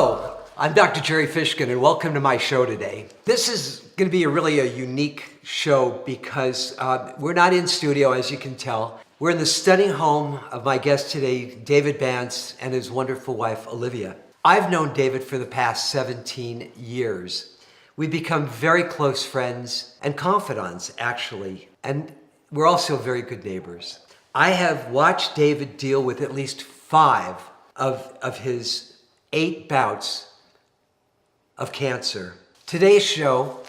Hello, I'm Dr. Gerry Fishkin, and welcome to my show today. This is going to be a unique show because we're not in studio, as you can tell. We're in the stunning home of my guest today, David Bantz, and his wonderful wife, Olivia. I've known David for the past 17 years. We've become very close friends and confidants, actually, and we're also very good neighbors. I have watched David deal with at least 5 of his 8 bouts of cancer. Today's show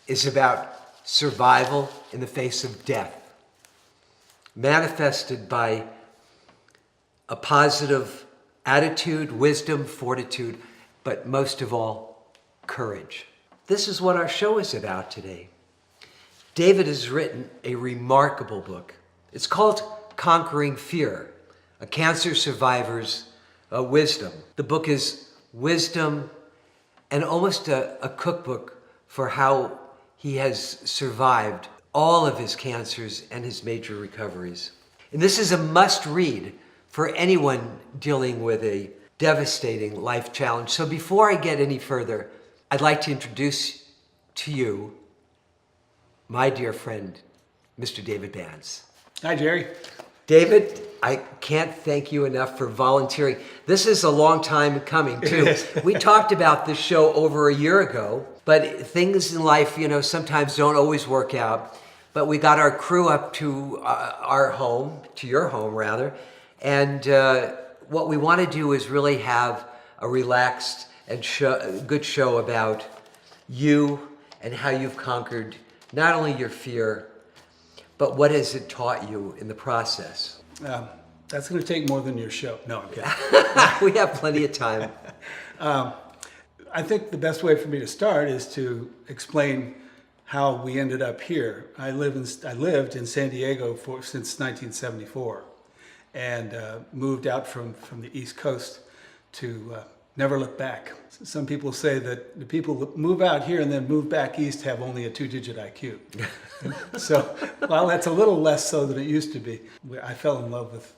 is about survival in the face of death, manifested by a positive attitude, wisdom, fortitude, but most of all, courage. This is what our show is about today. David has written a remarkable book. It's called Conquering Fear, a cancer survivor's wisdom. The book is wisdom and almost a cookbook for how he has survived all of his cancers and his major recoveries. And this is a must-read for anyone dealing with a devastating life challenge. So before I get any further, I'd like to introduce to you my dear friend, Mr. David Bantz. Hi, Jerry. David, I can't thank you enough for volunteering. This is a long time coming, too. We talked about this show over a year ago, but things in life, sometimes don't always work out. But we got our crew up to our home, to your home, rather. And what we want to do is really have a relaxed and good show about you and how you've conquered not only your fear, but what has it taught you in the process? That's going to take more than your show. No, I'm kidding. We have plenty of time. I think the best way for me to start is to explain how we ended up here. I lived in San Diego since 1974 and moved out from the East Coast to never look back. Some people say that the people that move out here and then move back east have only a 2-digit IQ. So, well, that's a little less so than it used to be. I fell in love with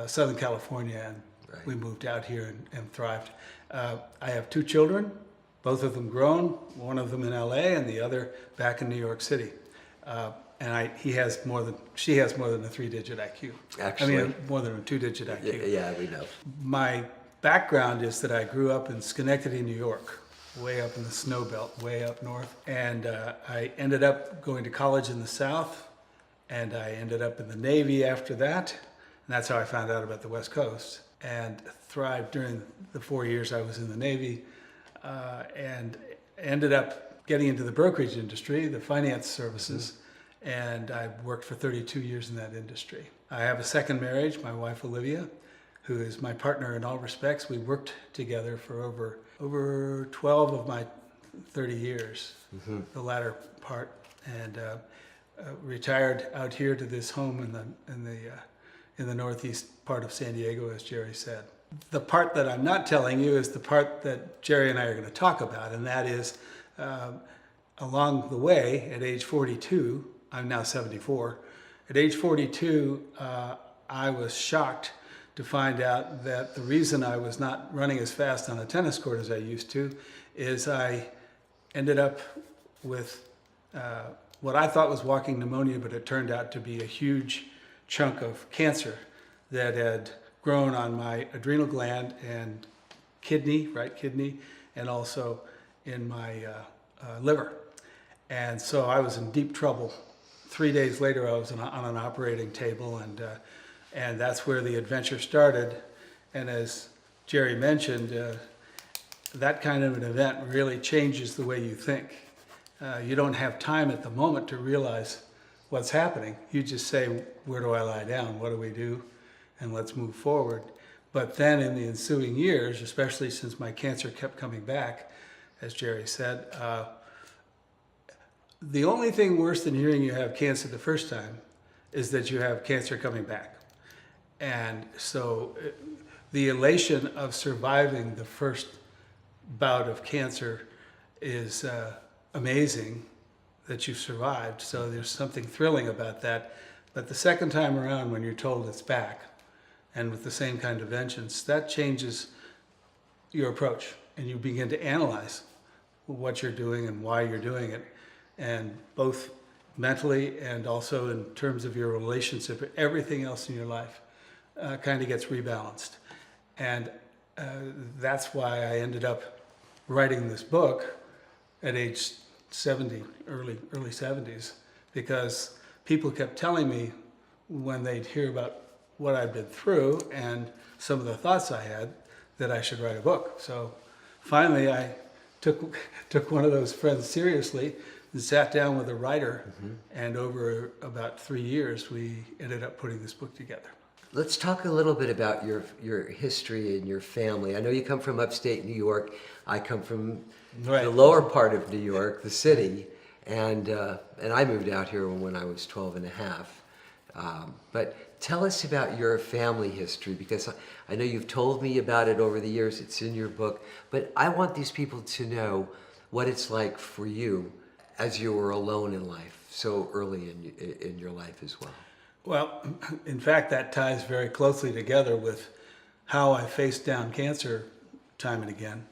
Southern California, and Right. we moved out here and thrived. I have 2 children, both of them grown, one of them in LA and the other back in New York City. And she has more than a 3-digit IQ. Actually. I mean, more than a 2-digit IQ. Yeah, we know. My background is that I grew up in Schenectady, New York, way up in the snow belt, way up north. And I ended up going to college in the South, and I ended up in the Navy after that. And that's how I found out about the West Coast, and thrived during the 4 years I was in the Navy, and ended up getting into the brokerage industry, the finance services, and I worked for 32 years in that industry. I have a second marriage, my wife Olivia, who is my partner in all respects. We worked together for over 12 of my 30 years, the latter part, and retired out here to this home in the northeast part of San Diego, as Jerry said. The part that I'm not telling you is the part that Jerry and I are going to talk about, and that is along the way at age 42, I'm now 74, at age 42, I was shocked to find out that the reason I was not running as fast on a tennis court as I used to is I ended up with what I thought was walking pneumonia, but it turned out to be a huge chunk of cancer that had grown on my adrenal gland and right kidney, and also in my liver. And so I was in deep trouble. 3 days later, I was on an operating table, and that's where the adventure started. And as Jerry mentioned, that kind of an event really changes the way you think. You don't have time at the moment to realize what's happening. You just say, where do I lie down? What do we do? And let's move forward. But then in the ensuing years, especially since my cancer kept coming back, as Jerry said, the only thing worse than hearing you have cancer the first time is that you have cancer coming back. And so the elation of surviving the first bout of cancer is amazing that you've survived. So there's something thrilling about that. But the second time around, when you're told it's back, and with the same kind of vengeance, that changes your approach, and you begin to analyze what you're doing and why you're doing it, and both mentally and also in terms of your relationship, everything else in your life kind of gets rebalanced. And that's why I ended up writing this book at age 70, early 70s, because people kept telling me when they'd hear about what I'd been through and some of the thoughts I had that I should write a book. So finally I took one of those friends seriously and sat down with a writer, and over about 3 years we ended up putting this book together. Let's talk a little bit about your history and your family. I know you come from upstate New York. I come from the lower part of New York, the city, and I moved out here when I was 12 and a half. But tell us about your family history, because I know you've told me about it over the years. It's in your book, but I want these people to know what it's like for you as you were alone in life, so early in your life as well. Well, in fact, that ties very closely together with how I faced down cancer time and again,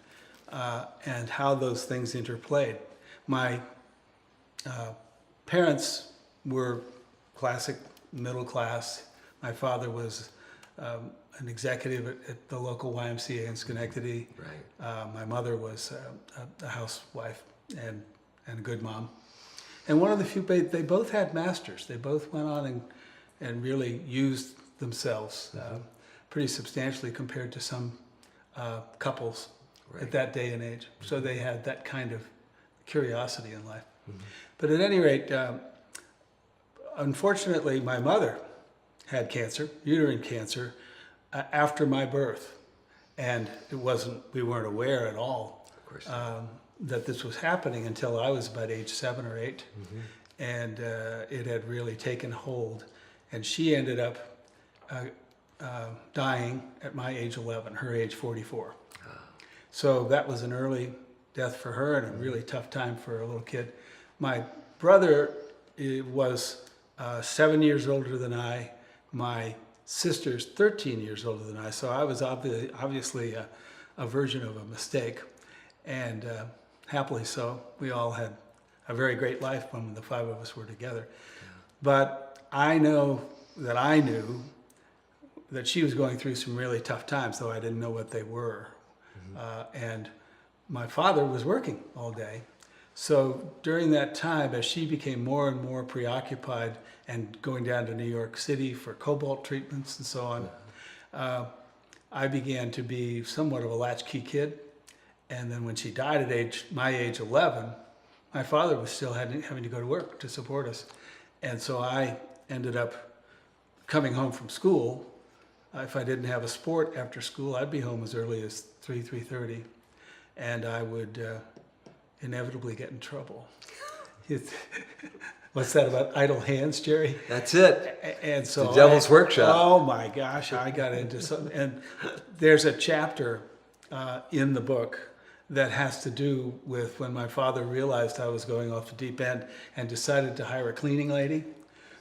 and how those things interplayed. My parents were classic middle class. My father was an executive at the local YMCA in Schenectady. Right. My mother was a housewife and a good mom. And one of the few, they both had masters. They both went on and really used themselves pretty substantially compared to some couples at that day and age. So they had that kind of curiosity in life. But at any rate, unfortunately, my mother had cancer, uterine cancer, after my birth. And we weren't aware at all that this was happening until I was about age 7 or 8. And it had really taken hold. And she ended up dying at my age 11, her age 44. So that was an early death for her and a really tough time for a little kid. My brother was 7 years older than I. My sister's 13 years older than I. So I was obviously a version of a mistake. And happily so. We all had a very great life when the 5 of us were together. But I knew that she was going through some really tough times, though I didn't know what they were. And my father was working all day. So during that time, as she became more and more preoccupied and going down to New York City for cobalt treatments and so on, I began to be somewhat of a latchkey kid. And then when she died at my age 11, my father was still having to go to work to support us. And so I ended up coming home from school. If I didn't have a sport after school, I'd be home as early as 3:30, and I would inevitably get in trouble. What's that about idle hands, Jerry? That's it. And so the devil's workshop. Oh my gosh, I got into something. And there's a chapter in the book that has to do with when my father realized I was going off the deep end and decided to hire a cleaning lady,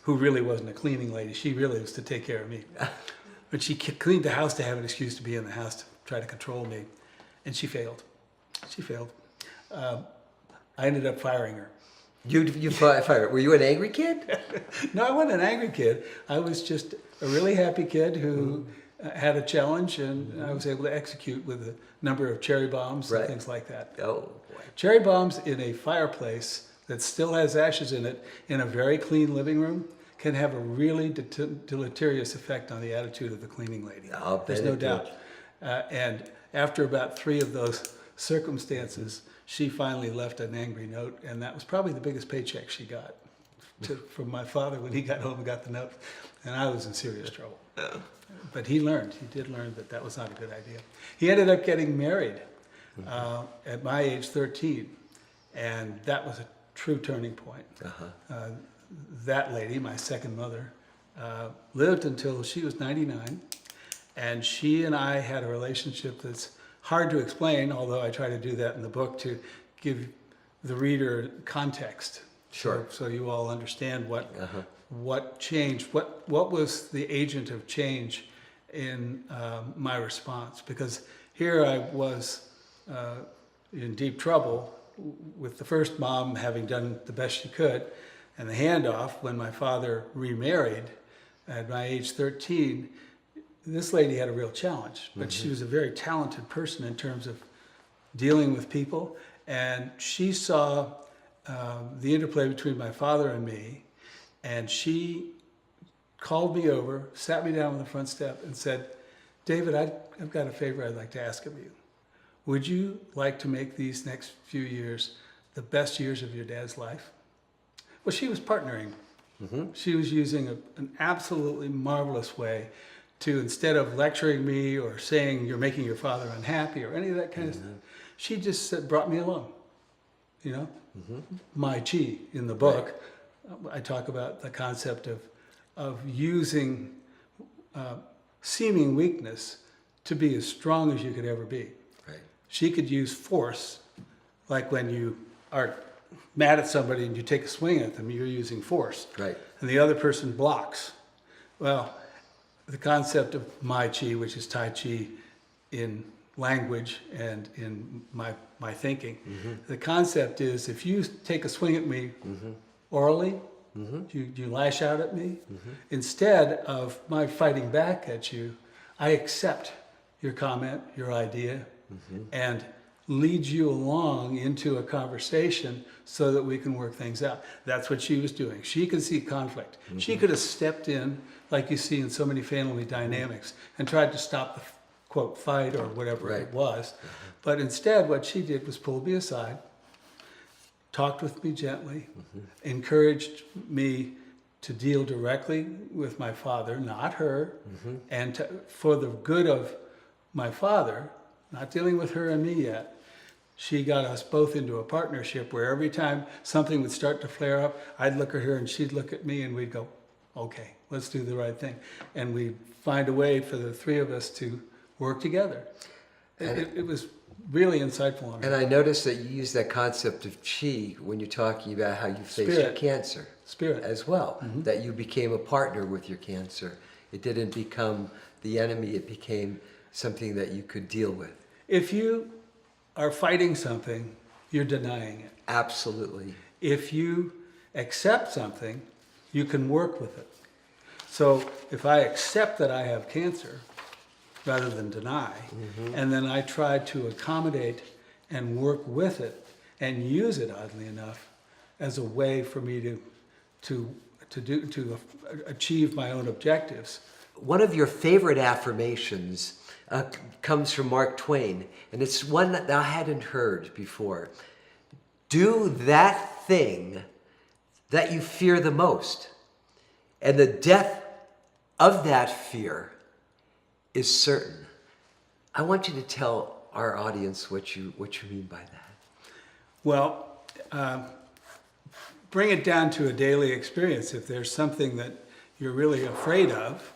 who really wasn't a cleaning lady. She really was to take care of me. But she cleaned the house to have an excuse to be in the house to try to control me. And she failed. I ended up firing her. You fired. Were you an angry kid? No, I wasn't an angry kid. I was just a really happy kid who had a challenge, and I was able to execute with a number of cherry bombs and things like that. Oh, boy. Cherry bombs in a fireplace that still has ashes in it in a very clean living room can have a really deleterious effect on the attitude of the cleaning lady. There's no doubt. And after about 3 of those circumstances, she finally left an angry note, and that was probably the biggest paycheck she got from my father when he got home and got the note. And I was in serious trouble. But he did learn that was not a good idea. He ended up getting married at my age 13, and that was a true turning point. That lady, my second mother, lived until she was 99, and she and I had a relationship that's hard to explain, although I try to do that in the book to give the reader context. Sure. So you all understand what changed, what was the agent of change in my response, because here I was in deep trouble with the first mom having done the best she could, and the handoff when my father remarried at my age 13. This lady had a real challenge, but she was a very talented person in terms of dealing with people, and she saw the interplay between my father and me, and she called me over, sat me down on the front step, and said, "David, I've got a favor I'd like to ask of you. Would you like to make these next few years the best years of your dad's life?" Well, she was partnering. She was using an absolutely marvelous way to, instead of lecturing me or saying you're making your father unhappy or any of that kind of stuff, she just said, brought me along. You know, Tai Chi in the book, I talk about the concept of using seeming weakness to be as strong as you could ever be. Right. She could use force, like when you are mad at somebody and you take a swing at them, you're using force. Right. And the other person blocks. Well, the concept of Tai Chi, which is Tai Chi in language and in my thinking, the concept is if you take a swing at me orally, you lash out at me, instead of my fighting back at you, I accept your comment, your idea, and lead you along into a conversation so that we can work things out. That's what she was doing. She could see conflict. She could have stepped in, like you see in so many family dynamics, and tried to stop the quote fight or whatever it was. But instead, what she did was pull me aside, talked with me gently, encouraged me to deal directly with my father, not her, and for the good of my father, not dealing with her and me yet. She got us both into a partnership where every time something would start to flare up, I'd look at her and she'd look at me and we'd go, okay, let's do the right thing. And we'd find a way for the three of us to work together. It was really insightful on me. And I noticed that you use that concept of chi when you're talking about how you faced your cancer. Spirit. As well, that you became a partner with your cancer. It didn't become the enemy, it became something that you could deal with. If you are fighting something, you're denying it. Absolutely. If you accept something, you can work with it. So if I accept that I have cancer, rather than deny, and then I try to accommodate and work with it and use it, oddly enough, as a way for me to achieve my own objectives. One of your favorite affirmations comes from Mark Twain, and it's one that I hadn't heard before. Do that thing that you fear the most, and the death of that fear is certain. I want you to tell our audience what you mean by that. Well, bring it down to a daily experience. If there's something that you're really afraid of,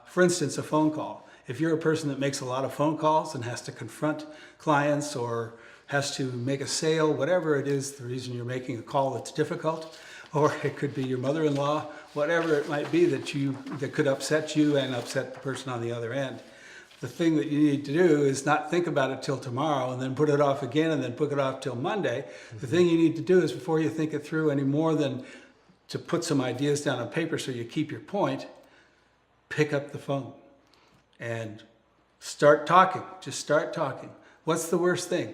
for instance, a phone call. If you're a person that makes a lot of phone calls and has to confront clients or has to make a sale, whatever it is, the reason you're making a call that's difficult, or it could be your mother-in-law, whatever it might be that could upset you and upset the person on the other end. The thing that you need to do is not think about it till tomorrow and then put it off again and then put it off till Monday. The thing you need to do is, before you think it through any more than to put some ideas down on paper so you keep your point, pick up the phone and start talking. Just start talking. What's the worst thing?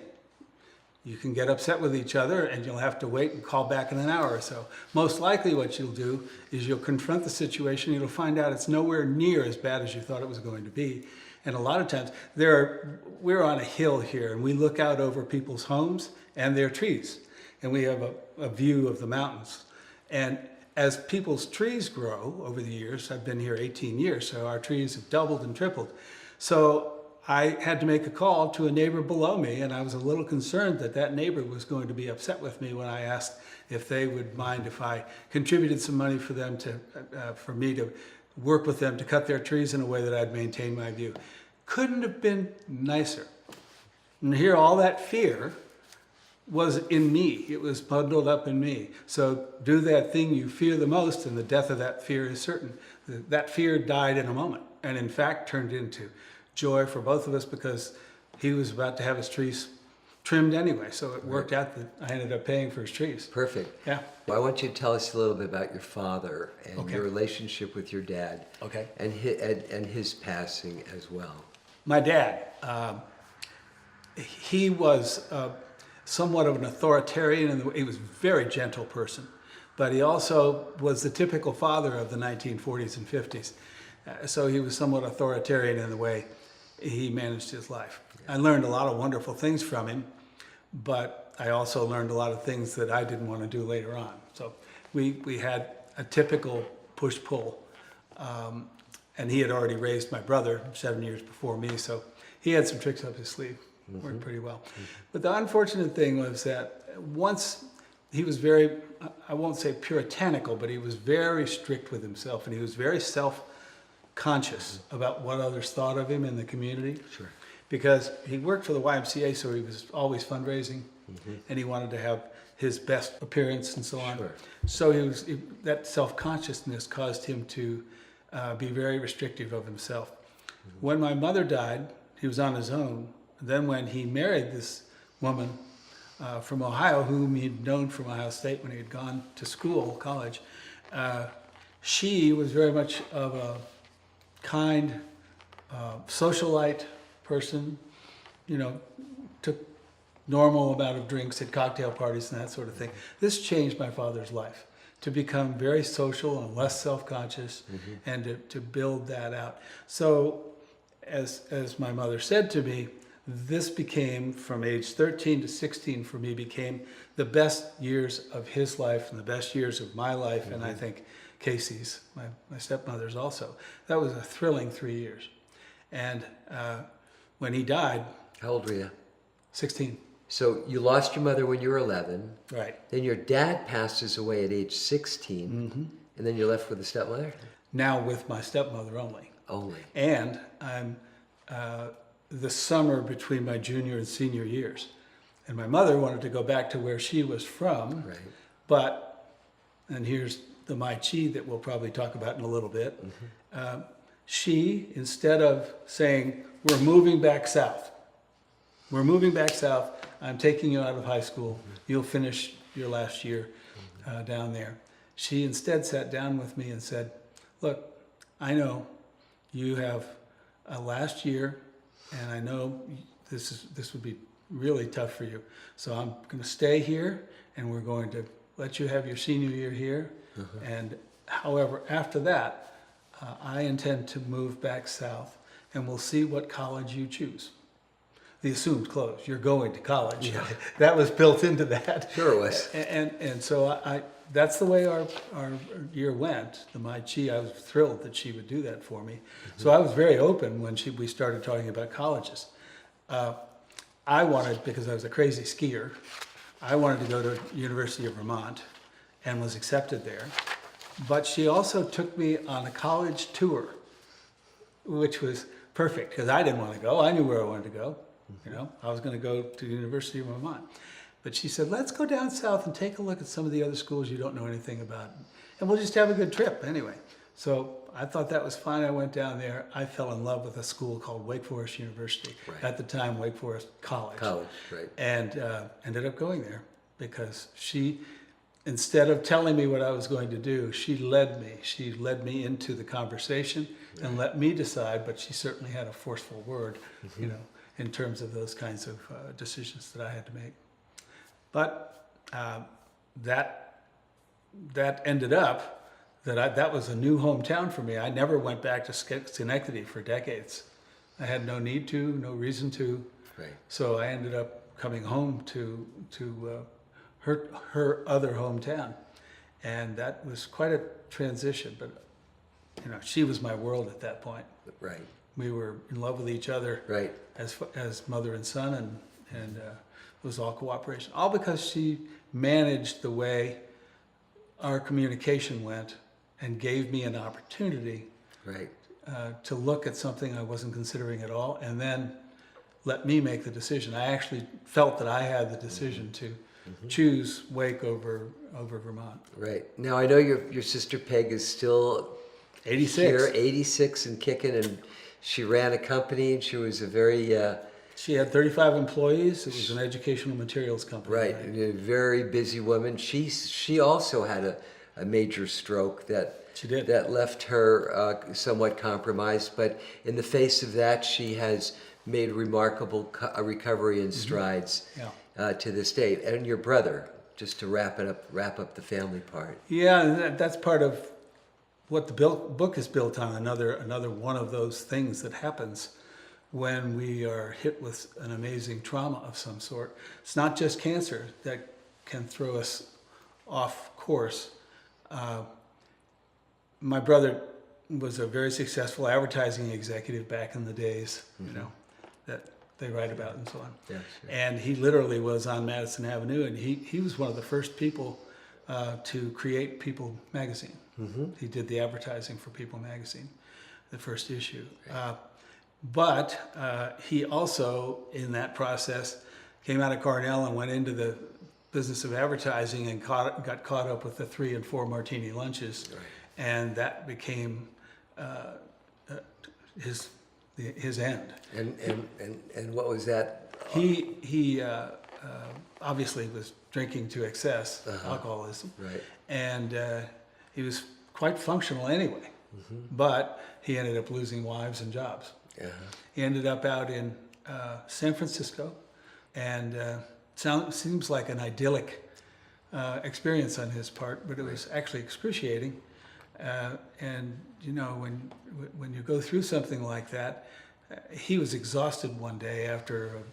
You can get upset with each other and you'll have to wait and call back in an hour or so. Most likely what you'll do is you'll confront the situation. You'll find out it's nowhere near as bad as you thought it was going to be. And a lot of times, we're on a hill here and we look out over people's homes and their trees. And we have a view of the mountains. And as people's trees grow over the years, I've been here 18 years, so our trees have doubled and tripled. So I had to make a call to a neighbor below me, and I was a little concerned that that neighbor was going to be upset with me when I asked if they would mind if I contributed some money for them for me to work with them to cut their trees in a way that I'd maintain my view. Couldn't have been nicer. And here, all that fear was in me. It was bundled up in me. So do that thing you fear the most, and the death of that fear is certain. That fear died in a moment, and in fact turned into joy for both of us because he was about to have his trees trimmed anyway. So it worked out that I ended up paying for his trees. Perfect. Yeah. Well, I want you to tell us a little bit about your father and Okay. your relationship with your dad. Okay. And his passing as well. My dad, he was somewhat of an authoritarian, and he was a very gentle person, but he also was the typical father of the 1940s and 50s. So he was somewhat authoritarian in the way he managed his life. I learned a lot of wonderful things from him, but I also learned a lot of things that I didn't want to do later on. So we had a typical push-pull. And he had already raised my brother 7 years before me, so he had some tricks up his sleeve. Worked pretty well. But the unfortunate thing was that once he was very, I won't say puritanical, but he was very strict with himself, and he was very self-conscious about what others thought of him in the community. Sure. Because he worked for the YMCA, so he was always fundraising, and he wanted to have his best appearance and so on. Sure. So that self-consciousness caused him to be very restrictive of himself. When my mother died, he was on his own. Then when he married this woman from Ohio, whom he'd known from Ohio State when he had gone to school, college, she was very much of a kind, socialite person, you know, took normal amount of drinks at cocktail parties and that sort of thing. This changed my father's life to become very social and less self-conscious, and to build that out. So as my mother said to me, this became, from age 13 to 16 for me, became the best years of his life and the best years of my life, and I think Casey's, my stepmother's also. That was a thrilling 3 years. And when he died... How old were you? 16. So you lost your mother when you were 11. Right. Then your dad passes away at age 16. And then you're left with a stepmother? Now with my stepmother only. Only. And I'm the summer between my junior and senior years. And my mother wanted to go back to where she was from. Right. But, and here's the Tai Chi that we'll probably talk about in a little bit. She, instead of saying, we're moving back south. We're moving back south. I'm taking you out of high school. You'll finish your last year down there. She instead sat down with me and said, look, I know you have a last year, and I know this would be really tough for you. So I'm going to stay here, and we're going to let you have your senior year here. And however, after that, I intend to move back south, and we'll see what college you choose. The assumed close. You're going to college. Yeah. That was built into that. Sure it was. And so I that's the way our year went. The Tai Chi, I was thrilled that she would do that for me. So I was very open when we started talking about colleges. I wanted, because I was a crazy skier, I wanted to go to University of Vermont and was accepted there. But she also took me on a college tour, which was perfect because I didn't want to go. I knew where I wanted to go. You know, I was going to go to the University of Vermont. But she said, let's go down south and take a look at some of the other schools you don't know anything about. And we'll just have a good trip anyway. So I thought that was fine. I went down there. I fell in love with a school called Wake Forest University. Right. At the time, Wake Forest College. College, right. And ended up going there because she, instead of telling me what I was going to do, she led me. She led me into the conversation and let me decide, but she certainly had a forceful word, you know, in terms of those kinds of decisions that I had to make. But that ended up that was a new hometown for me. I never went back to Schenectady for decades. I had no need to, no reason to. Right. So I ended up coming home to her other hometown, and that was quite a transition. But you know, she was my world at that point. Right. We were in love with each other. Right. As mother and son, and it was all cooperation. All because she managed the way our communication went and gave me an opportunity Right. to look at something I wasn't considering at all, and then let me make the decision. I actually felt that I had the decision to choose Wake over Vermont. Right. Now I know your sister Peg is still 86. here, 86 and kicking, and she ran a company, and she was a very She had 35 employees. It was an educational materials company. right, a very busy woman. She also had a major stroke She did. that left her somewhat compromised. But in the face of that, she has made remarkable recovery and strides to this day. And your brother, just to wrap up the family part. Yeah, and that's part of what the book is built on. Another one of those things that happens when we are hit with an amazing trauma of some sort. It's not just cancer that can throw us off course. My brother was a very successful advertising executive back in the days, you know, that they write about and so on. Yeah, sure. And he literally was on Madison Avenue, and he was one of the first people to create People magazine. He did the advertising for People magazine, the first issue. But he also, in that process, came out of Cornell and went into the business of advertising and got caught up with the 3 and 4 martini lunches, and that became his end. And what was that? He obviously was drinking to excess, alcoholism, Right. and he was quite functional anyway. But he ended up losing wives and jobs. He ended up out in San Francisco, and seems like an idyllic experience on his part, but it was actually excruciating. And you know, when you go through something like that, he was exhausted one day after a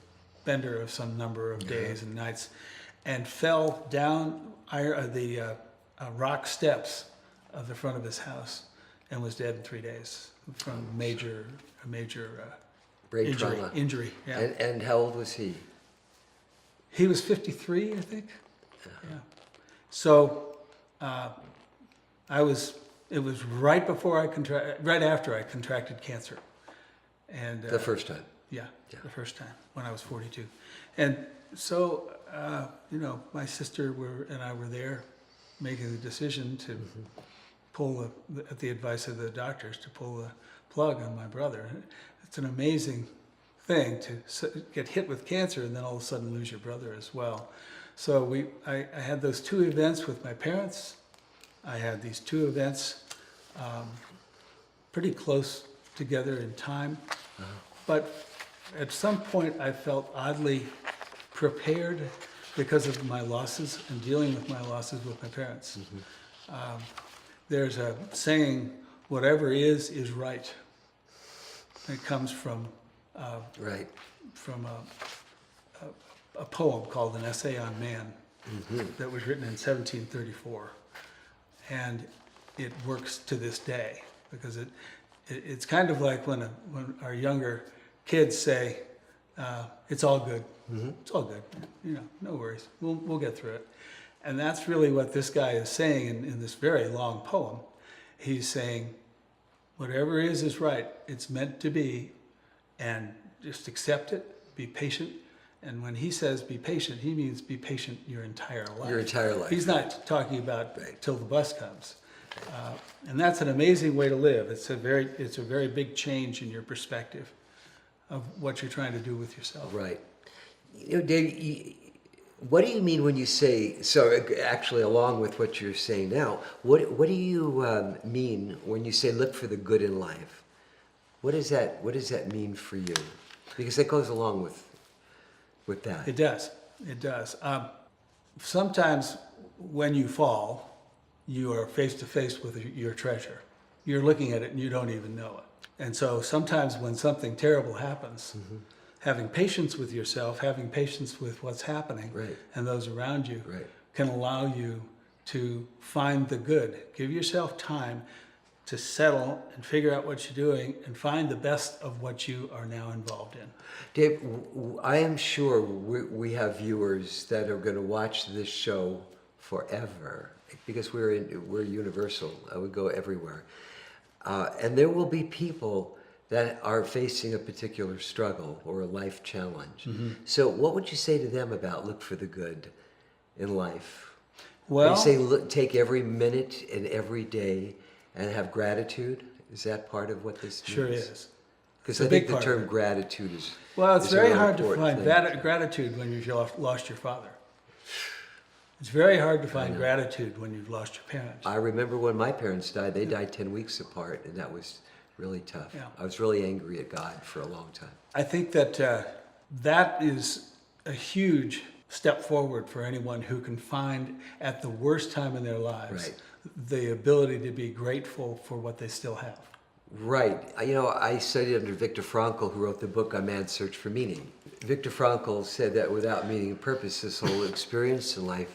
bender of some number of days and nights, and fell down the rock steps of the front of his house and was dead in 3 days from a major Brain trauma. injury. Yeah. And how old was he? He was 53, I think. Yeah. So it was right after I contracted cancer. And The first time. Yeah, the first time when I was 42. And so, you know, my sister and I were there making the decision to pull at the advice of the doctors, to pull the plug on my brother. It's an amazing thing to get hit with cancer and then all of a sudden lose your brother as well. So I had those 2 events with my parents. I had these 2 events pretty close together in time. But at some point I felt oddly prepared because of my losses and dealing with my losses with my parents. There's a saying, whatever is right. It comes from a poem called An Essay on Man that was written in 1734. And it works to this day because it's kind of like when our younger kids say, it's all good. It's all good. You know, no worries. We'll get through it. And that's really what this guy is saying in this very long poem. He's saying, whatever is right. It's meant to be, and just accept it, be patient. And when he says be patient, he means be patient your entire life. Your entire life. He's not talking about till the bus comes. And that's an amazing way to live. It's a very big change in your perspective of what you're trying to do with yourself. Right. You know, Dave, what do you mean when you say, so actually along with what you're saying now, what do you mean when you say look for the good in life? What does that mean for you? Because that goes along with that. It does. It does. Sometimes when you fall, you are face to face with your treasure. You're looking at it and you don't even know it. And so sometimes when something terrible happens, having patience with yourself, having patience with what's happening and those around you can allow you to find the good. Give yourself time to settle and figure out what you're doing and find the best of what you are now involved in. Dave, I am sure we have viewers that are going to watch this show forever because we're universal. We go everywhere. And there will be people that are facing a particular struggle or a life challenge. So what would you say to them about look for the good in life? Well, you say look, take every minute and every day and have gratitude. Is that part of what this means? Sure is. Because a I big think the part of term it. gratitude is. Well, it's is a very really hard to important find thing. gratitude when you've lost your father. It's very hard to find gratitude when you've lost your parents. I remember when my parents died, they died 10 weeks apart, and that was really tough. Yeah. I was really angry at God for a long time. I think that that is a huge step forward for anyone who can find at the worst time in their lives Right. the ability to be grateful for what they still have. Right. I studied under Viktor Frankl, who wrote the book On Man's Search for Meaning. Viktor Frankl said that without meaning and purpose, this whole experience in life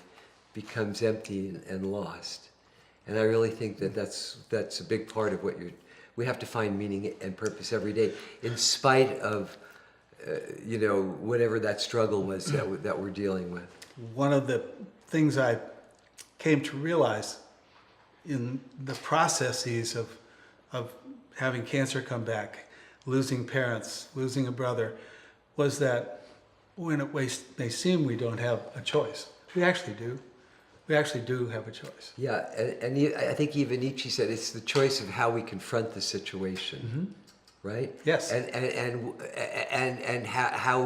becomes empty and lost. And I really think that that's a big part of we have to find meaning and purpose every day, in spite of, whatever that struggle was that we're dealing with. One of the things I came to realize in the processes of having cancer come back, losing parents, losing a brother, was that when it may seem we don't have a choice, we actually do. We actually do have a choice. Yeah, and I think even Nietzsche said it's the choice of how we confront the situation, right? Yes. And how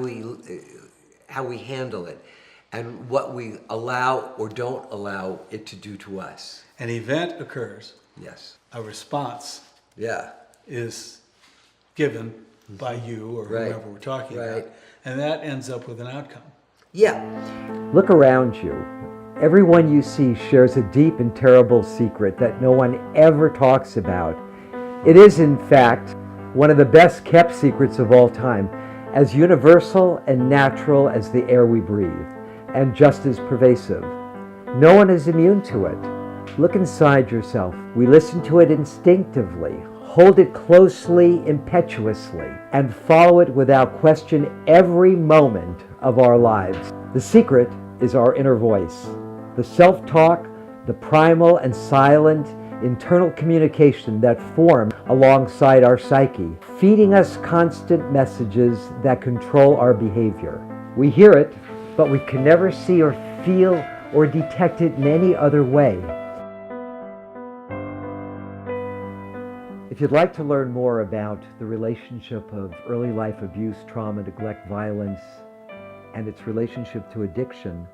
we handle it, and what we allow or don't allow it to do to us. An event occurs, Yes. a response Yeah. is given by you or Right. whoever we're talking Right. about, and that ends up with an outcome. Yeah. Look around you. Everyone you see shares a deep and terrible secret that no one ever talks about. It is, in fact, one of the best kept secrets of all time, as universal and natural as the air we breathe, and just as pervasive. No one is immune to it. Look inside yourself. We listen to it instinctively, hold it closely, impetuously, and follow it without question every moment of our lives. The secret is our inner voice. The self-talk, the primal and silent internal communication that form alongside our psyche, feeding us constant messages that control our behavior. We hear it, but we can never see or feel or detect it in any other way. If you'd like to learn more about the relationship of early life abuse, trauma, neglect, violence, and its relationship to addiction,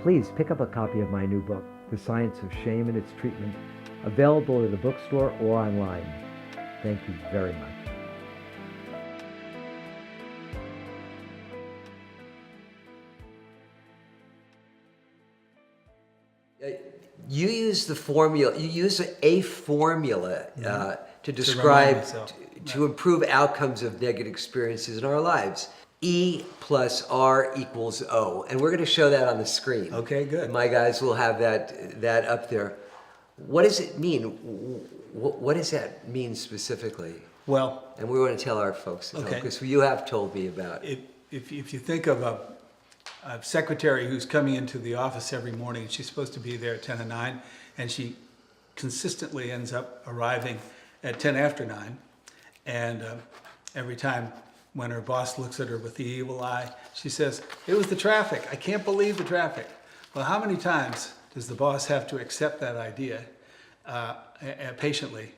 please pick up a copy of my new book, The Science of Shame and Its Treatment, available at the bookstore or online. Thank you very much. You use the formula. You use a formula to describe myself. to improve outcomes of negative experiences in our lives. E plus R equals O, and we're going to show that on the screen. Okay, good. My guys will have that up there. What does it mean? What does that mean specifically? Well, And we want to tell our folks, Okay. because you have told me about. if you think of a secretary who's coming into the office every morning, and she's supposed to be there at 10 to 9, and she consistently ends up arriving at 10 after 9, and every time when her boss looks at her with the evil eye, she says, "It was the traffic. I can't believe the traffic." Well, how many times does the boss have to accept that idea patiently?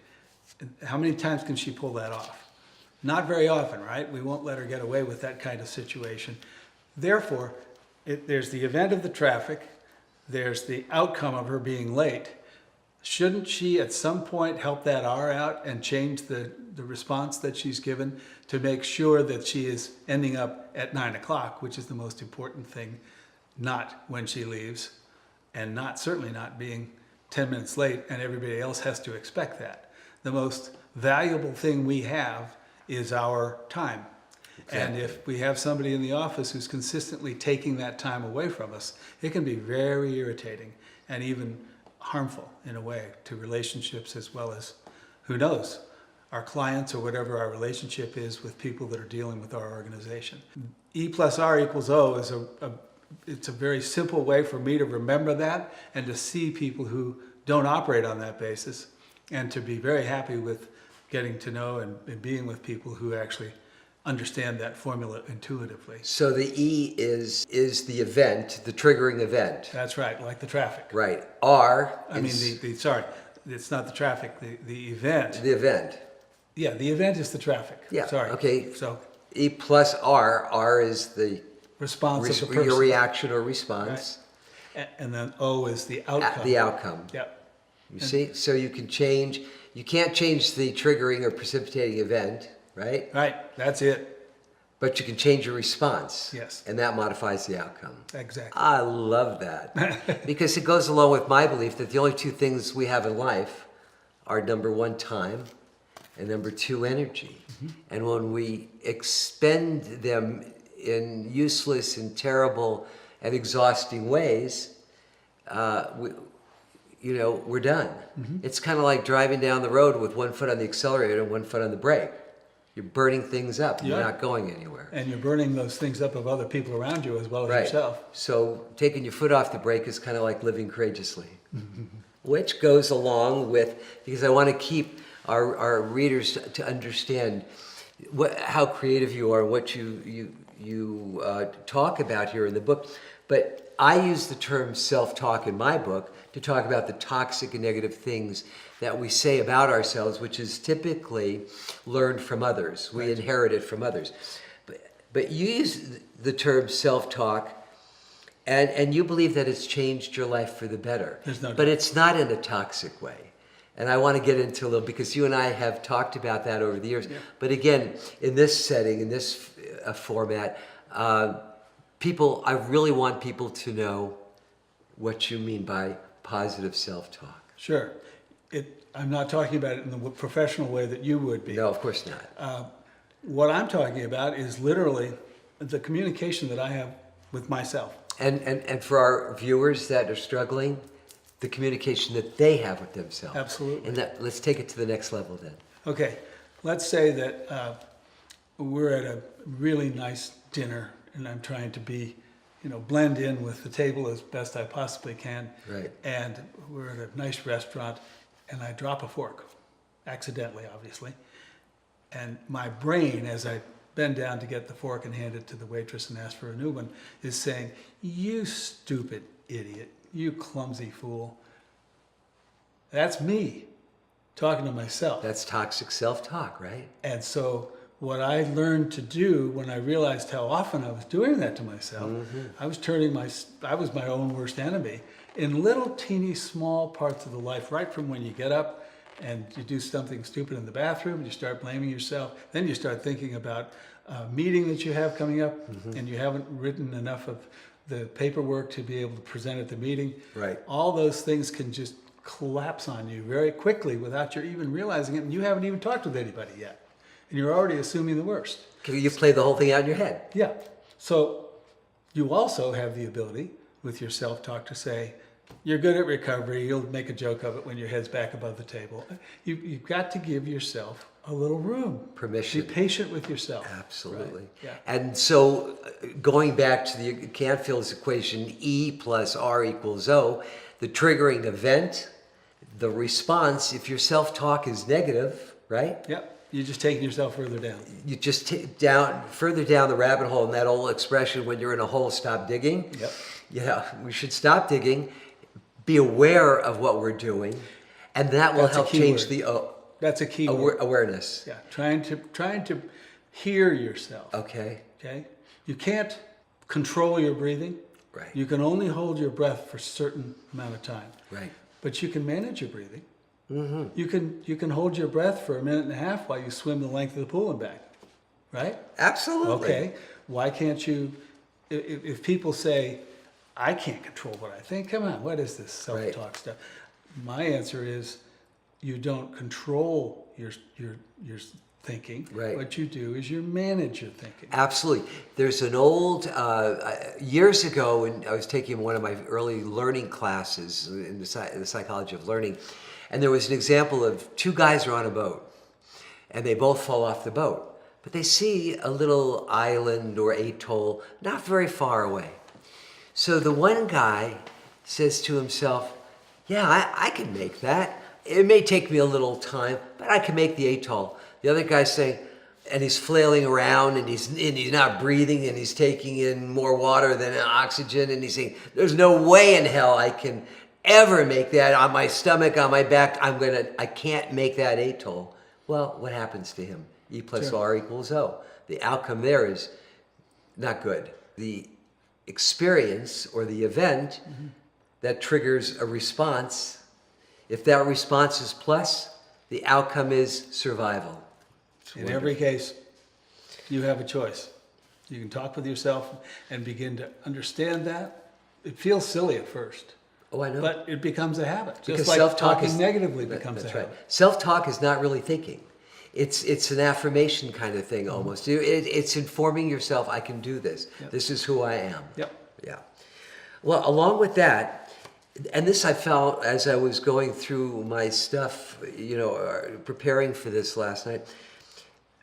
How many times can she pull that off? Not very often, right? We won't let her get away with that kind of situation. Therefore, there's the event of the traffic, there's the outcome of her being late. Shouldn't she at some point help that R out and change the response that she's given to make sure that she is ending up at 9 o'clock, which is the most important thing, not when she leaves, and certainly not being 10 minutes late and everybody else has to expect that. The most valuable thing we have is our time. And if we have somebody in the office who's consistently taking that time away from us, it can be very irritating and even harmful in a way to relationships, as well as, who knows, our clients or whatever our relationship is with people that are dealing with our organization. E plus R equals O is it's a very simple way for me to remember that and to see people who don't operate on that basis, and to be very happy with getting to know and being with people who actually understand that formula intuitively. So the E is the event, the triggering event. That's right, like the traffic. Right. R I mean, is sorry, it's not the traffic, the event. the event. Yeah, the event is the traffic. Yeah. Sorry. Okay. So E plus R. R is the response of the person. your reaction or response. And then O is the outcome. The outcome. Yep. You see? So you can change, you can't change the triggering or precipitating event, right? Right. That's it. But you can change your response. Yes. And that modifies the outcome. Exactly. I love that. Because it goes along with my belief that the only two things we have in life are number one, time, and number two, energy. And when we expend them in useless and terrible and exhausting ways, we're done. It's kind of like driving down the road with one foot on the accelerator and one foot on the brake. You're burning things up. You're not going anywhere. And you're burning those things up of other people around you as well as Right. yourself. So taking your foot off the brake is kind of like living courageously, which goes along with, because I want to keep our readers to understand how creative you are, what you talk about here in the book. But I use the term self-talk in my book to talk about the toxic and negative things that we say about ourselves, which is typically learned from others. We inherit it from others. But you use the term self-talk, and you believe that it's changed your life for the better. There's no doubt. But it's not in a toxic way. And I want to get into a little, because you and I have talked about that over the years. Yeah. But again, in this setting, in this format, I really want people to know what you mean by positive self-talk. Sure. I'm not talking about it in the professional way that you would be. No, of course not. What I'm talking about is literally the communication that I have with myself. And for our viewers that are struggling, the communication that they have with themselves. Absolutely. And let's take it to the next level then. Okay, let's say that we're at a really nice dinner and I'm trying to be, blend in with the table as best I possibly can. Right. And we're at a nice restaurant and I drop a fork, accidentally, obviously. And my brain, as I bend down to get the fork and hand it to the waitress and ask for a new one, is saying, "You stupid idiot, you clumsy fool." That's me talking to myself. That's toxic self-talk, right? And so what I learned to do when I realized how often I was doing that to myself, I was my own worst enemy in little teeny small parts of the life, right from when you get up and you do something stupid in the bathroom, you start blaming yourself, then you start thinking about a meeting that you have coming up and you haven't written enough of the paperwork to be able to present at the meeting. Right. All those things can just collapse on you very quickly without you even realizing it, and you haven't even talked with anybody yet. And you're already assuming the worst. You play the whole thing out in your head. Yeah. So you also have the ability with your self-talk to say, you're good at recovery, you'll make a joke of it when your head's back above the table. You've got to give yourself a little room. Permission. Be patient with yourself. Absolutely. Right? Yeah. And so going back to the Canfield's equation, E plus R equals O, the triggering event, the response, if your self-talk is negative, right? Yep. You're just taking yourself further down. You just further down the rabbit hole, and that old expression, when you're in a hole, stop digging. Yep. Yeah, we should stop digging, be aware of what we're doing, and that will That's a help key change word. That's a key word. awareness. Yeah. Trying to hear yourself. Okay. Okay? You can't control your breathing. Right. You can only hold your breath for a certain amount of time. Right. But you can manage your breathing. You can hold your breath for a minute and a half while you swim the length of the pool and back. Right? Absolutely. Okay. Why can't you, if people say, I can't control what I think, come on, what is this self-talk stuff? My answer is, you don't control your thinking. Right. What you do is you manage your thinking. Absolutely. There's an old, years ago, when I was taking one of my early learning classes in the psychology of learning, and there was an example of two guys are on a boat, and they both fall off the boat, but they see a little island or atoll not very far away. So the one guy says to himself, yeah, I can make that. It may take me a little time, but I can make the atoll. The other guy's saying, and he's flailing around and he's not breathing and he's taking in more water than oxygen, and he's saying, there's no way in hell I can ever make that on my stomach, on my back. I can't make that atoll. Well, what happens to him? E plus Sure. R equals O. The outcome there is not good. The experience or the event that triggers a response, if that response is plus, the outcome is survival. It's In every case, you have a choice. You can talk with yourself and begin to understand that. It feels silly at first, Oh, I know. but it becomes a habit. Because Just like self-talk talking is- negatively becomes a That's habit. right. Self-talk is not really thinking. It's an affirmation kind of thing almost. It's informing yourself, I can do this. Yep. This is who I am. Yep. Yeah. Well, along with that, and this I felt as I was going through my stuff, preparing for this last night,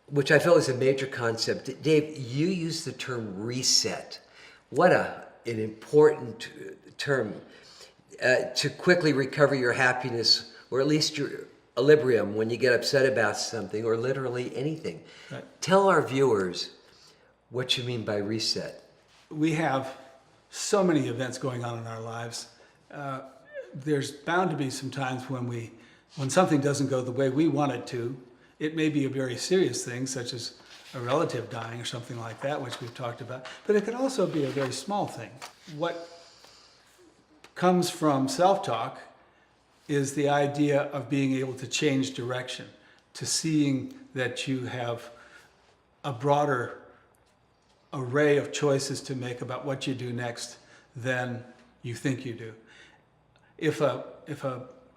which I felt was a major concept. Dave, you used the term reset. What an important term to quickly recover your happiness, or at least your equilibrium when you get upset about something, or literally anything. Right. Tell our viewers what you mean by reset. We have so many events going on in our lives. There's bound to be some times when something doesn't go the way we want it to. It may be a very serious thing, such as a relative dying or something like that, which we've talked about, but it could also be a very small thing. What comes from self-talk is the idea of being able to change direction, to seeing that you have a broader array of choices to make about what you do next than you think you do. If a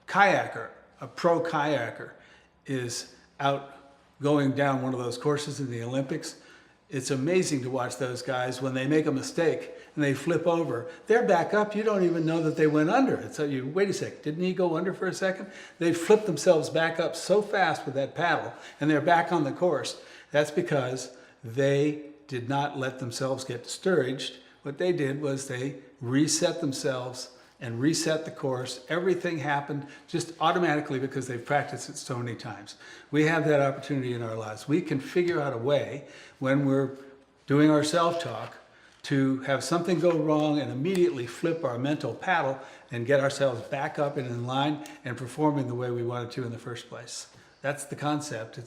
kayaker, a pro kayaker, is out going down one of those courses in the Olympics, it's amazing to watch those guys when they make a mistake and they flip over. They're back up. You don't even know that they went under. So you, wait a sec, didn't he go under for a second? They flipped themselves back up so fast with that paddle and they're back on the course. That's because they did not let themselves get discouraged. What they did was they reset themselves and reset the course. Everything happened just automatically because they've practiced it so many times. We have that opportunity in our lives. We can figure out a way when we're doing our self-talk to have something go wrong and immediately flip our mental paddle and get ourselves back up and in line and performing the way we wanted to in the first place. That's the concept.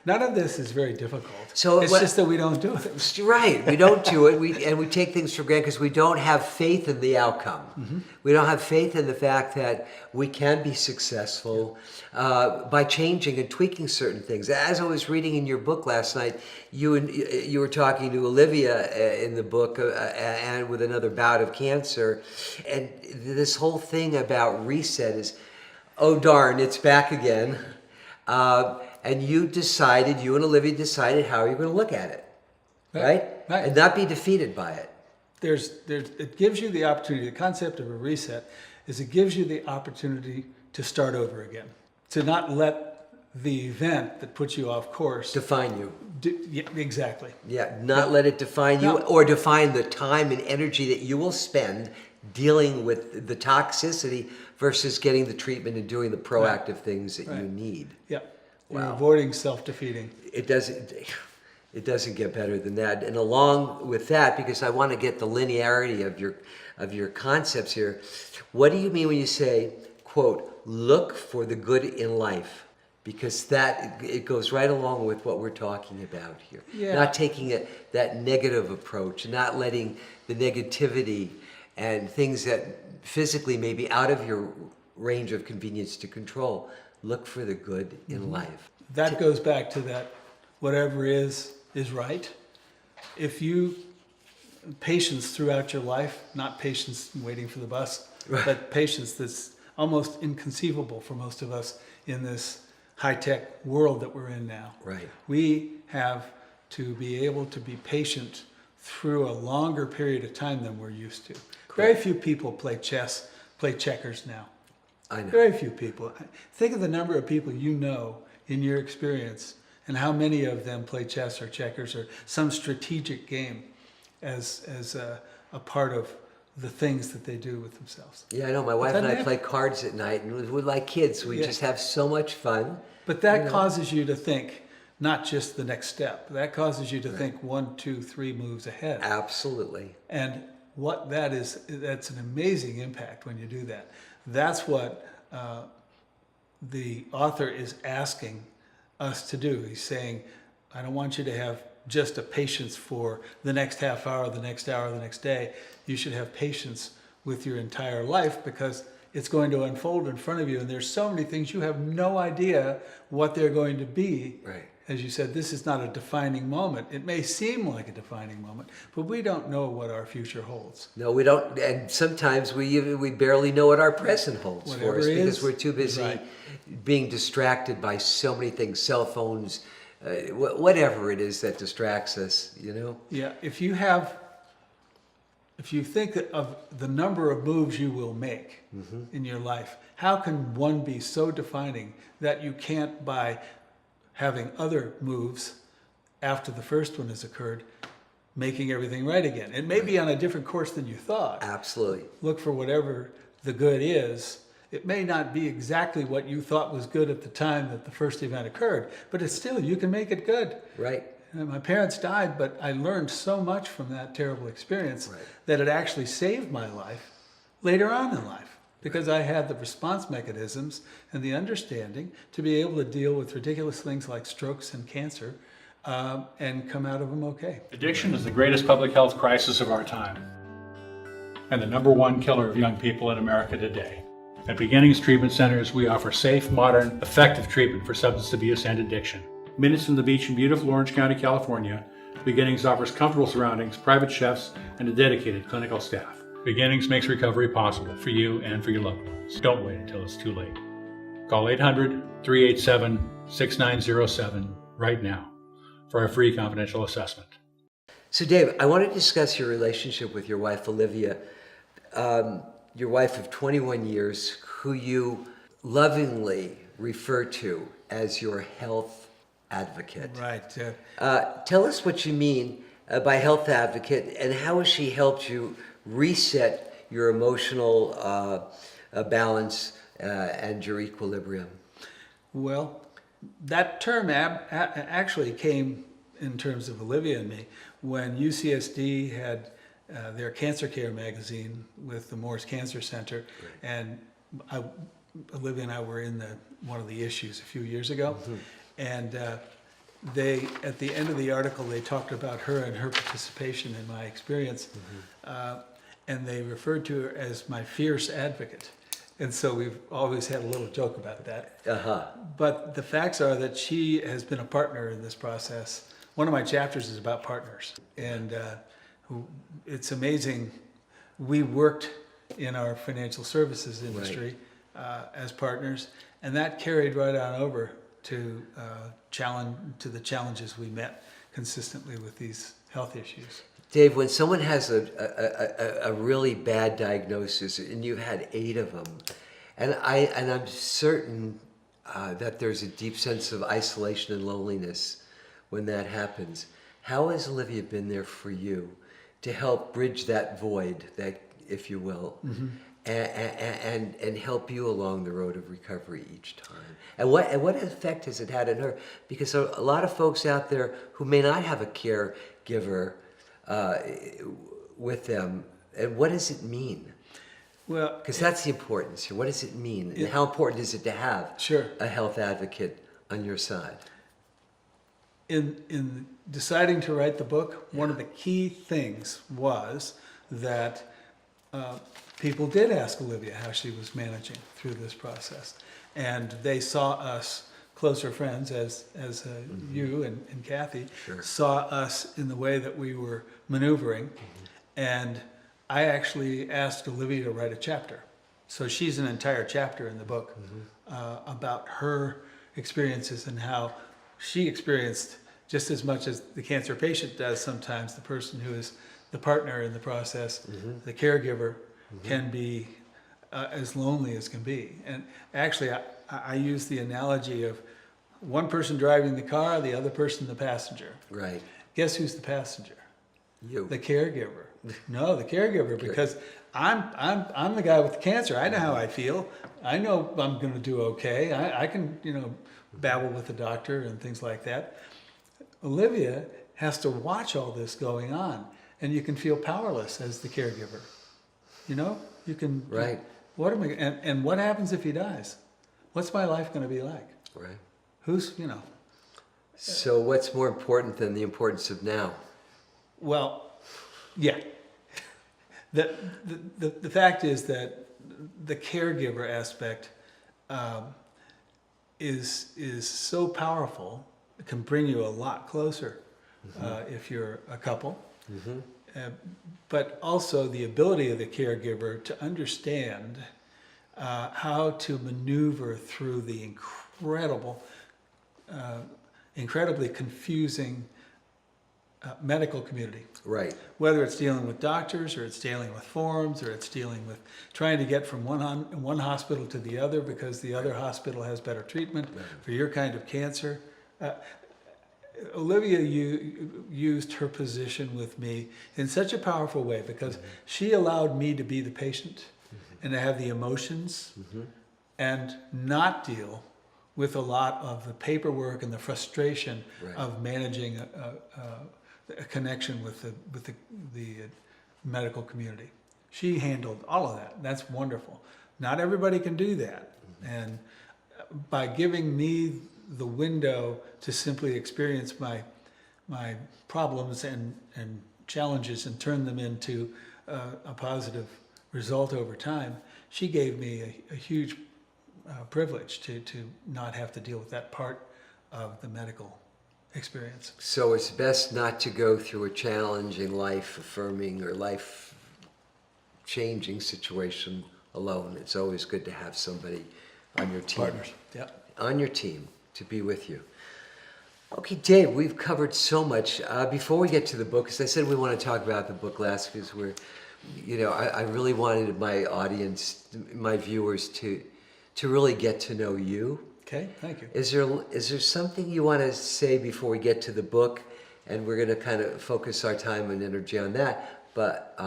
None of this is very difficult. So it's just that we don't do it. Right, we don't do it, we take things for granted because we don't have faith in the outcome. Mm-hmm. We don't have faith in the fact that we can be successful by changing and tweaking certain things. As I was reading in your book last night, you were talking to Olivia in the book and with another bout of cancer, and this whole thing about reset is, oh darn, it's back again. And you and Olivia decided how you're going to look at it, right? And not be defeated by it. It gives you the opportunity, the concept of a reset is it gives you the opportunity to start over again. To not let the event that puts you off course Define you. Yeah, exactly. Yeah, not let it define you, No. or define the time and energy that you will spend dealing with the toxicity versus getting the treatment and doing the proactive things that you need. Yeah. You're Wow. avoiding self-defeating. It doesn't get better than that. And along with that, because I want to get the linearity of your concepts here, what do you mean when you say, quote, look for the good in life? Because it goes right along with what we're talking about here. Yeah. Not taking that negative approach, not letting the negativity and things that physically may be out of your range of convenience to control. Look for the good in life. That goes back to that whatever is right. If you, patience throughout your life, not patience waiting for the bus, Right. but patience that's almost inconceivable for most of us in this high-tech world that we're in now. Right. We have to be able to be patient through a longer period of time than we're used to. Very few people play checkers now. I know. Very few people. Think of the number of people you know in your experience and how many of them play chess or checkers or some strategic game as a part of the things that they do with themselves. Yeah, I know. My wife and I doesn't play cards at night, and we're like kids. We just have so much fun. But that causes you to think not just the next step. That causes you to think 1, 2, 3 moves ahead. Absolutely. And what that is, that's an amazing impact when you do that. That's what the author is asking us to do. He's saying, I don't want you to have just a patience for the next half hour, the next hour, the next day. You should have patience with your entire life, because it's going to unfold in front of you. And there's so many things you have no idea what they're going to be. Right. As you said, this is not a defining moment. It may seem like a defining moment, but we don't know what our future holds. No, we don't, and sometimes we barely know what our present holds Whatever for us because is, we're too busy right. being distracted by so many things, cell phones, whatever it is that distracts us, you know? Yeah, if you think of the number of moves you will make in your life, how can one be so defining that you can't, by having other moves after the first one has occurred, making everything right again? It may be on a different course than you thought. Absolutely. Look for whatever the good is. It may not be exactly what you thought was good at the time that the first event occurred, but it's still, you can make it good. Right. And my parents died, but I learned so much from that terrible experience Right. that it actually saved my life later on in life, because I had the response mechanisms and the understanding to be able to deal with ridiculous things like strokes and cancer and come out of them okay. Addiction is the greatest public health crisis of our time and the #1 killer of young people in America today. At Beginnings Treatment Centers, we offer safe, modern, effective treatment for substance abuse and addiction. Minutes from the beach in beautiful Orange County, California, Beginnings offers comfortable surroundings, private chefs, and a dedicated clinical staff. Beginnings makes recovery possible for you and for your loved ones. Don't wait until it's too late. Call 800-387-6907 right now for a free confidential assessment. So Dave, I want to discuss your relationship with your wife, Olivia, your wife of 21 years, who you lovingly refer to as your health advocate. Right. Tell us what you mean by health advocate, and how has she helped you reset your emotional balance and your equilibrium? Well, that term actually came in terms of Olivia and me when UCSD had their cancer care magazine with the Moores Cancer Center, and Olivia and I were in one of the issues a few years ago, and they, at the end of the article, they talked about her and her participation in my experience, and they referred to her as my fierce advocate. And so we've always had a little joke about that. But the facts are that she has been a partner in this process. One of my chapters is about partners, and it's amazing. We worked in our financial services industry as partners, and that carried right on over to the challenges we met consistently with these health issues. Dave, when someone has a really bad diagnosis, and you've had 8 of them, and I'm certain that there's a deep sense of isolation and loneliness when that happens, how has Olivia been there for you to help bridge that void, that, if you will, and help you along the road of recovery each time? And what effect has it had on her? Because a lot of folks out there who may not have a caregiver with them, and what does it mean? Well, Because that's the importance here. What does it mean? And how important is it to have a health advocate on your side? In deciding to write the book, one of the key things was that people did ask Olivia how she was managing through this process. And they saw us closer friends, as you and Kathy saw us in the way that we were maneuvering. And I actually asked Olivia to write a chapter. So she's an entire chapter in the book about her experiences and how she experienced, just as much as the cancer patient does sometimes, the person who is the partner in the process, the caregiver, can be as lonely as can be. And actually, I use the analogy of one person driving the car, the other person the passenger. Right. Guess who's the passenger? You. The caregiver. No, the caregiver, because I'm the guy with the cancer. I know how I feel. I know I'm going to do okay. I can, babble with the doctor and things like that. Olivia has to watch all this going on, and you can feel powerless as the caregiver. You can. Right. What am I? And what happens if he dies? what's my life going to be like? Right. Who's, you know, So what's more important than the importance of now? well, yeah. The fact is that the caregiver aspect is so powerful. It can bring you a lot closer if you're a couple. But also the ability of the caregiver to understand how to maneuver through the incredibly confusing medical community. Right. Whether it's dealing with doctors, or it's dealing with forms, or it's dealing with trying to get from one hospital to the other because the other hospital has better treatment for your kind of cancer. Olivia used her position with me in such a powerful way because she allowed me to be the patient and to have the emotions and not deal with a lot of the paperwork and the frustration of managing a connection with the medical community. She handled all of that. That's wonderful. Not everybody can do that. And by giving me the window to simply experience my problems and challenges and turn them into a positive result over time, she gave me a huge privilege to not have to deal with that part of the medical experience. So it's best not to go through a challenging, life-affirming or life-changing situation alone. It's always good to have somebody on your team. Partners. Yeah. On your team to be with you. Okay, Dave, we've covered so much. Before we get to the book, as I said, we want to talk about the book last because I really wanted my audience, my viewers to really get to know you. Okay, thank you. Is there something you want to say before we get to the book? And we're going to kind of focus our time and energy on that. But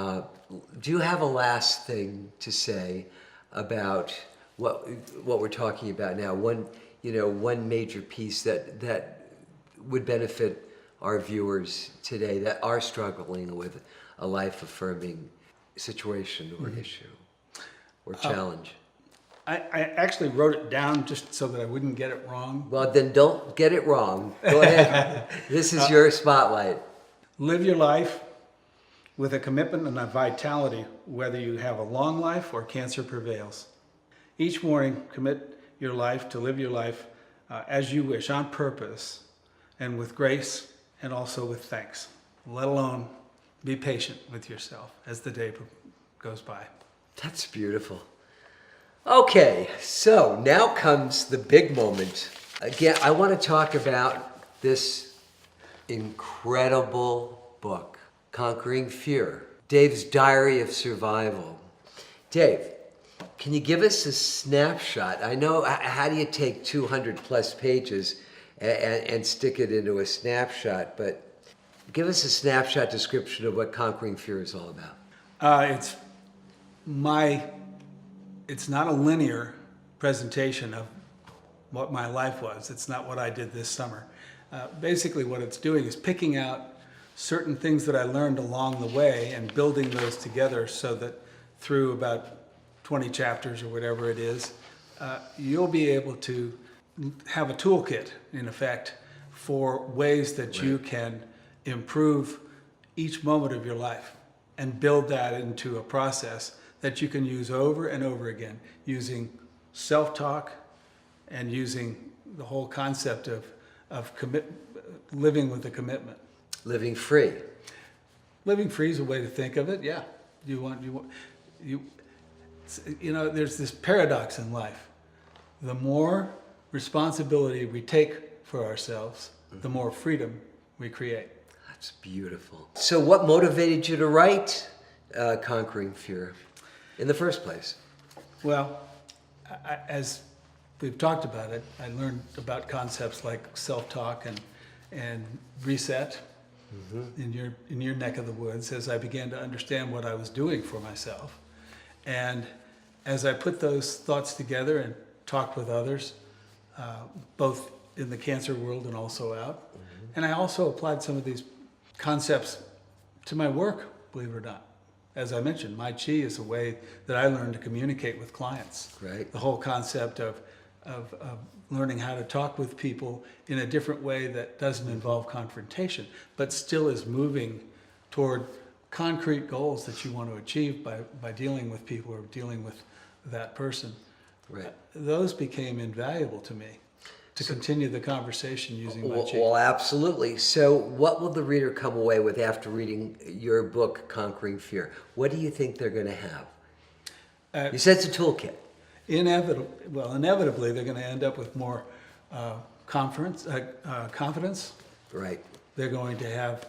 do you have a last thing to say about what we're talking about now? One major piece that would benefit our viewers today that are struggling with a life-affirming situation or issue or challenge. I actually wrote it down just so that I wouldn't get it wrong. Well, then don't get it wrong. Go ahead. This is your spotlight. Live your life with a commitment and a vitality, whether you have a long life or cancer prevails. Each morning, commit your life to live your life as you wish, on purpose, and with grace, and also with thanks. Let alone be patient with yourself as the day goes by. That's beautiful. Okay, so now comes the big moment. Again, I want to talk about this incredible book, Conquering Fear, Dave's Diary of Survival. Dave, can you give us a snapshot? I know, how do you take 200 plus pages and stick it into a snapshot, but give us a snapshot description of what Conquering Fear is all about. It's not a linear presentation of what my life was. It's not what I did this summer. Basically what it's doing is picking out certain things that I learned along the way and building those together so that through about 20 chapters or whatever it is, you'll be able to have a toolkit, in effect, for ways that you can improve each moment of your life and build that into a process that you can use over and over again, using self-talk and using the whole concept of living with a commitment. Living free. Living free is a way to think of it. Yeah, there's this paradox in life. The more responsibility we take for ourselves, the more freedom we create. That's beautiful. So what motivated you to write Conquering Fear in the first place? Well, as we've talked about it, I learned about concepts like self-talk and reset in your neck of the woods as I began to understand what I was doing for myself. And as I put those thoughts together and talked with others, both in the cancer world and also out, and I also applied some of these concepts to my work, believe it or not. As I mentioned, Tai Chi is a way that I learned to communicate with clients. Right. The whole concept of of learning how to talk with people in a different way that doesn't involve confrontation, but still is moving toward concrete goals that you want to achieve by dealing with people or dealing with that person. Right. Those became invaluable to me to continue the conversation using my chi. Well, absolutely. So what will the reader come away with after reading your book, Conquering Fear? What do you think they're going to have? You said it's a toolkit. Inevitably, they're going to end up with more confidence. Right. They're going to have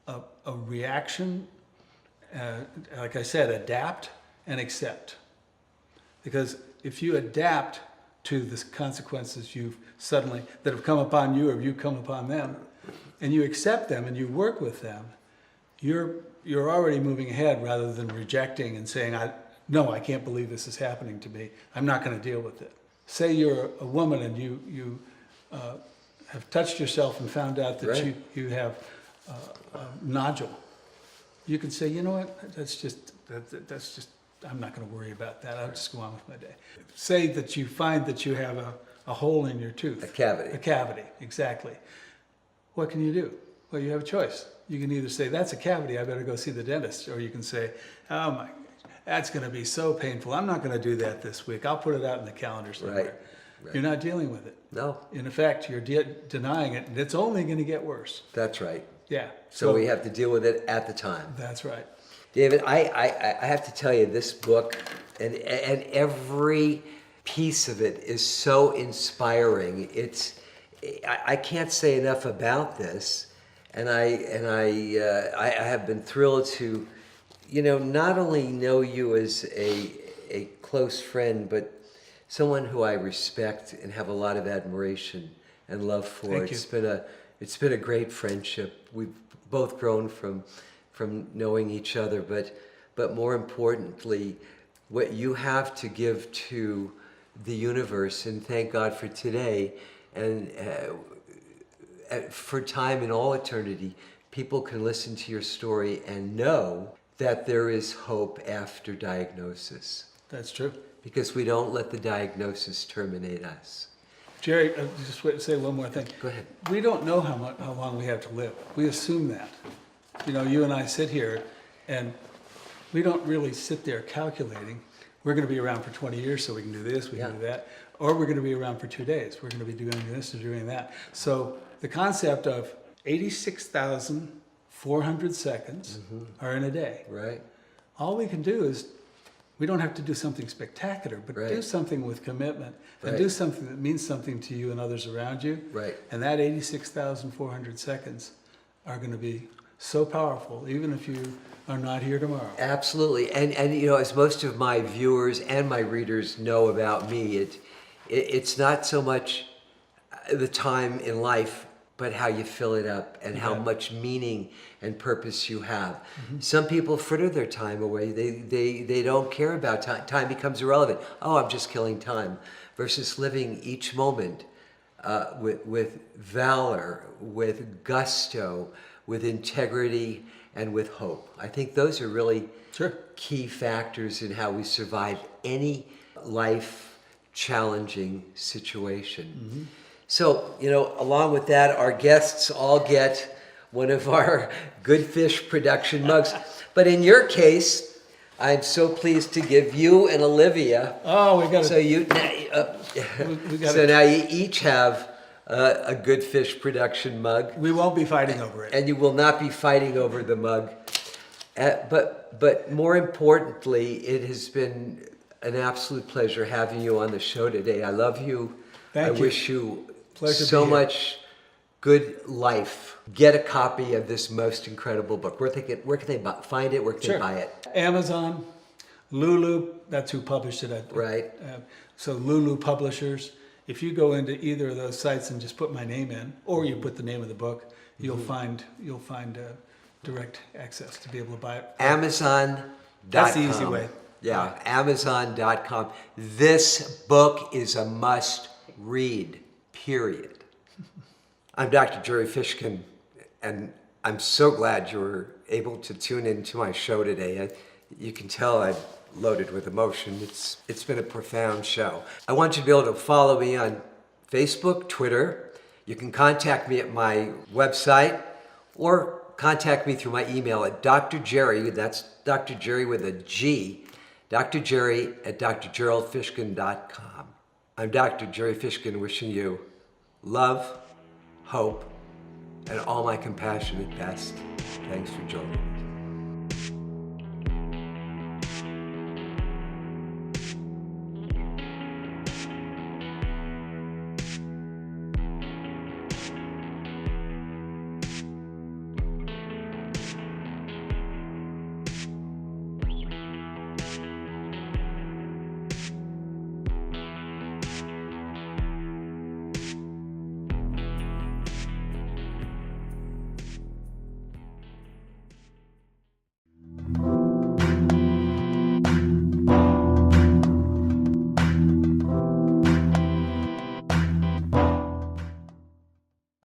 a reaction, like I said, adapt and accept. Because if you adapt to the consequences that have come upon you, or you come upon them, and you accept them and you work with them, you're already moving ahead rather than rejecting and saying, no, I can't believe this is happening to me. I'm not going to deal with it. Say you're a woman and you have touched yourself and found out that Right. you have a nodule. You can say, you know what, that's just, I'm not going to worry about that. I'll just go on with my day. Say that you find that you have a hole in your tooth. A cavity. A cavity, exactly. What can you do? Well, you have a choice. You can either say, that's a cavity, I better go see the dentist. Or you can say, oh my, that's going to be so painful. I'm not going to do that this week. I'll put it out in the calendar somewhere. Right. You're not dealing with it. No, In effect, you're denying it, and it's only going to get worse. that's right. Yeah. So we have to deal with it at the time. That's right. David, I have to tell you, this book and every piece of it is so inspiring. I can't say enough about this, and I have been thrilled to, not only know you as a close friend, but someone who I respect and have a lot of admiration and love for. Thank you. It's been a great friendship. We've both grown from knowing each other, but more importantly, what you have to give to the universe, and thank God for today, and for time in all eternity, people can listen to your story and know that there is hope after diagnosis, That's true. because we don't let the diagnosis terminate us. Gerry, just wait, say one more thing. Go ahead. We don't know how long we have to live. We assume that. You and I sit here, and we don't really sit there calculating. We're going to be around for 20 years, so we can do this, we can do that. Or we're going to be around for 2 days. We're going to be doing this or doing that. So the concept of 86,400 seconds are in a day. Right? All we can do is, we don't have to do something spectacular, but Right. do something with commitment and Right. do something that means something to you and others around you. Right. And that 86,400 seconds are going to be so powerful, even if you are not here tomorrow. Absolutely. And as most of my viewers and my readers know about me, it's not so much the time in life, but how you fill it up and how much meaning and purpose you have. Some people fritter their time away. They don't care about time. Time becomes irrelevant. Oh, I'm just killing time. Versus living each moment with valor, with gusto, with integrity, and with hope. I think those are really Sure. key factors in how we survive any life challenging situation. So, along with that, our guests all get one of our Good Fish production mugs. But in your case, I'm so pleased to give you and Olivia. Oh, we got So to. you, so now you each have a Good Fish production mug, We won't be fighting over it. and you will not be fighting over the mug. But more importantly, it has been an absolute pleasure having you on the show today. I love you. Thank I you. wish you Pleasure to so be here. much good life. Get a copy of this most incredible book. Where can they find it? Where can they buy it? Amazon, Lulu, that's who published it. Right. So Lulu Publishers. If you go into either of those sites and just put my name in, or you put the name of the book, you'll find direct access to be able to buy it. Amazon.com. That's the easy way. Yeah, Amazon.com. This book is a must read, period. I'm Dr. Gerry Fishkin, and I'm so glad you were able to tune into my show today. You can tell I'm loaded with emotion. It's been a profound show. I want you to be able to follow me on Facebook, Twitter. You can contact me at my website or contact me through my email at Dr. Gerry, that's Dr. Gerry with a G, Dr. Gerry at drgeraldfishkin.com. I'm Dr. Gerry Fishkin wishing you love, hope, and all my compassionate best. Thanks for joining me.